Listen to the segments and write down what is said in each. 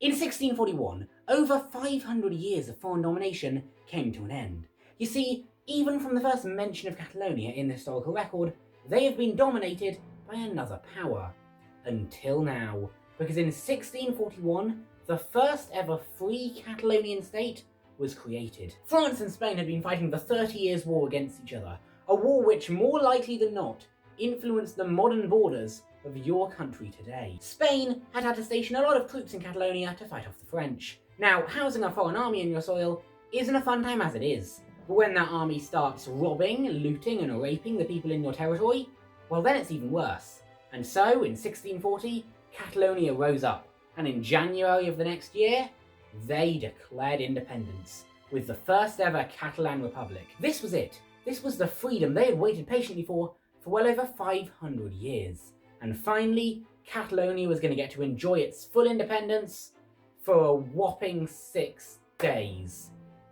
In 1641, over 500 years of foreign domination came to an end. You see, even from the first mention of Catalonia in the historical record, they have been dominated by another power. Until now, because in 1641, the first ever free Catalonian state was created. France and Spain had been fighting the 30 Years' War against each other, a war which, more likely than not, influenced the modern borders of your country today. Spain had had to station a lot of troops in Catalonia to fight off the French. Now, housing a foreign army in your soil isn't a fun time as it is, but when that army starts robbing, looting and raping the people in your territory, well then it's even worse. And so, in 1640, Catalonia rose up, and in January of the next year, they declared independence, with the first ever Catalan Republic. This was it. This was the freedom they had waited patiently for well over 500 years. And finally, Catalonia was going to get to enjoy its full independence for a whopping 6 days.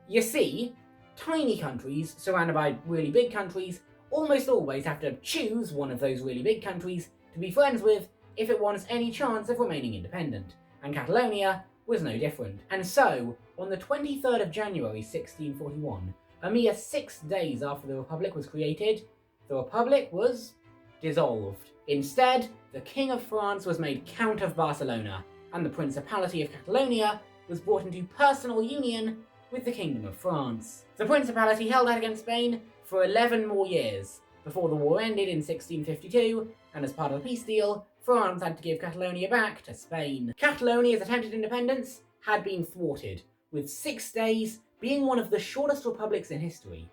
You see, tiny countries surrounded by really big countries almost always have to choose one of those really big countries to be friends with if it wants any chance of remaining independent, and Catalonia was no different. And so, on the 23rd of January 1641, a mere 6 days after the Republic was created, the Republic was dissolved. Instead, the King of France was made Count of Barcelona, and the Principality of Catalonia was brought into personal union with the Kingdom of France. The Principality held out against Spain for 11 more years, before the war ended in 1652, and as part of the peace deal, France had to give Catalonia back to Spain. Catalonia's attempted independence had been thwarted, with 6 days being one of the shortest republics in history.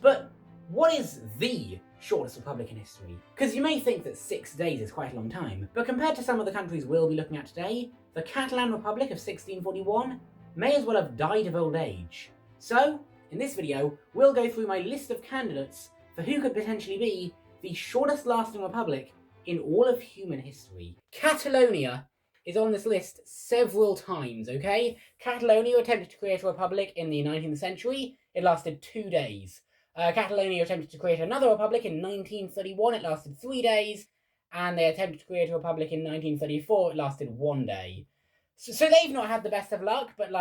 But what is the shortest republic in history? Because you may think that 6 days is quite a long time, but compared to some of the countries we'll be looking at today, the Catalan Republic of 1641 may as well have died of old age. So, in this video, we'll go through my list of candidates for who could potentially be the shortest lasting republic in all of human history. Catalonia is on this list several times, okay? Catalonia attempted to create a republic in the 19th century. It lasted 2 days. Catalonia attempted to create another republic in 1931. It lasted 3 days. And they attempted to create a republic in 1934. It lasted 1 day. So they've not had the best of luck, but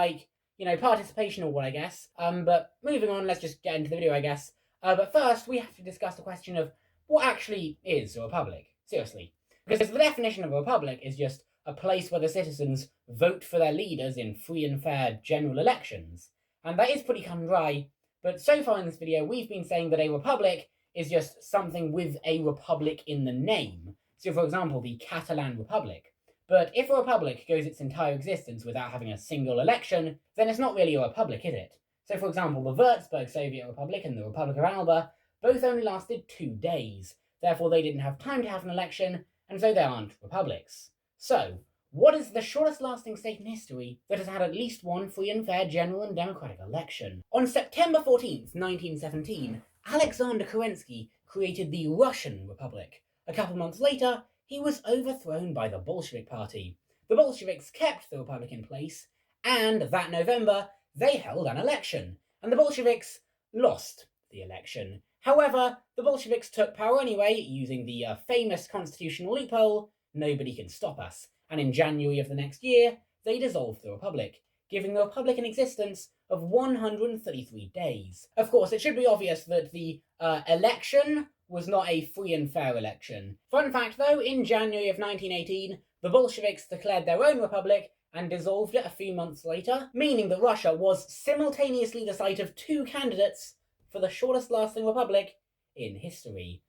participation or what, I guess. But moving on, let's just get into the video, I guess. But first, we have to discuss the question of what actually is a republic. Seriously. Because the definition of a republic is just a place where the citizens vote for their leaders in free and fair general elections. And that is pretty cut and dry, but so far in this video, we've been saying that a republic is just something with a republic in the name. So for example, the Catalan Republic. But if a republic goes its entire existence without having a single election, then it's not really a republic, is it? So for example, the Würzburg Soviet Republic and the Republic of Alba both only lasted 2 days. Therefore, they didn't have time to have an election, and so they aren't republics. So, what is the shortest lasting state in history that has had at least one free and fair general and democratic election? On September 14th, 1917, Alexander Kerensky created the Russian Republic. A couple months later, he was overthrown by the Bolshevik Party. The Bolsheviks kept the Republic in place, and that November, they held an election, and the Bolsheviks lost the election. However, the Bolsheviks took power anyway, using the famous constitutional loophole, nobody can stop us, and in January of the next year, they dissolved the Republic, giving the Republic an existence of 133 days. Of course, it should be obvious that the election was not a free and fair election. Fun fact though, in January of 1918, the Bolsheviks declared their own republic and dissolved it a few months later, meaning that Russia was simultaneously the site of 2 candidates for the shortest lasting republic in history.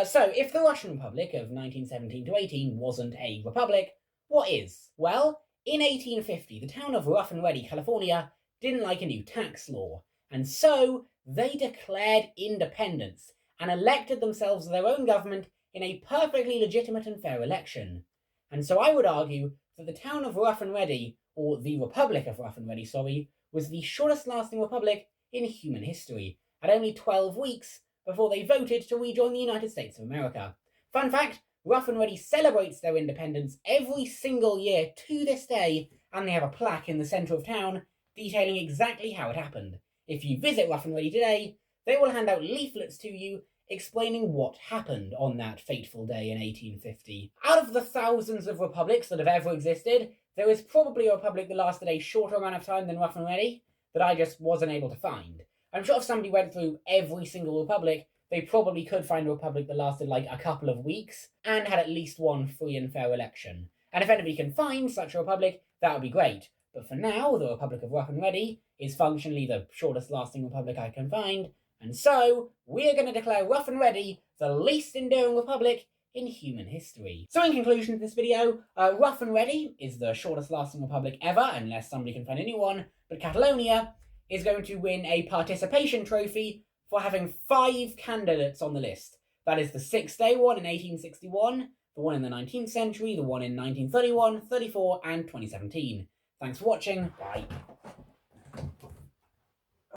So, if the Russian Republic of 1917 to 18 wasn't a republic, what is? Well, in 1850, the town of Rough and Ready, California, didn't like a new tax law, and so they declared independence and elected themselves their own government in a perfectly legitimate and fair election. And so I would argue that the town of Rough and Ready, or the Republic of Rough and Ready, was the shortest lasting republic in human history, at only 12 weeks before they voted to rejoin the United States of America. Fun fact, Rough and Ready celebrates their independence every single year to this day, and they have a plaque in the centre of town detailing exactly how it happened. If you visit Rough and Ready today, they will hand out leaflets to you explaining what happened on that fateful day in 1850. Out of the thousands of republics that have ever existed, there is probably a republic that lasted a shorter amount of time than Rough and Ready that I just wasn't able to find. I'm sure if somebody went through every single republic, they probably could find a republic that lasted like a couple of weeks and had at least one free and fair election. And if anybody can find such a republic, that would be great. But for now, the Republic of Rough and Ready is functionally the shortest lasting republic I can find, and so we're going to declare Rough and Ready the least enduring republic in human history. So in conclusion to this video, Rough and Ready is the shortest lasting republic ever, unless somebody can find anyone, but Catalonia is going to win a participation trophy for having 5 candidates on the list. That is the 6-day one in 1861, the one in the 19th century, the one in 1931, 34, and 2017. Thanks for watching, bye.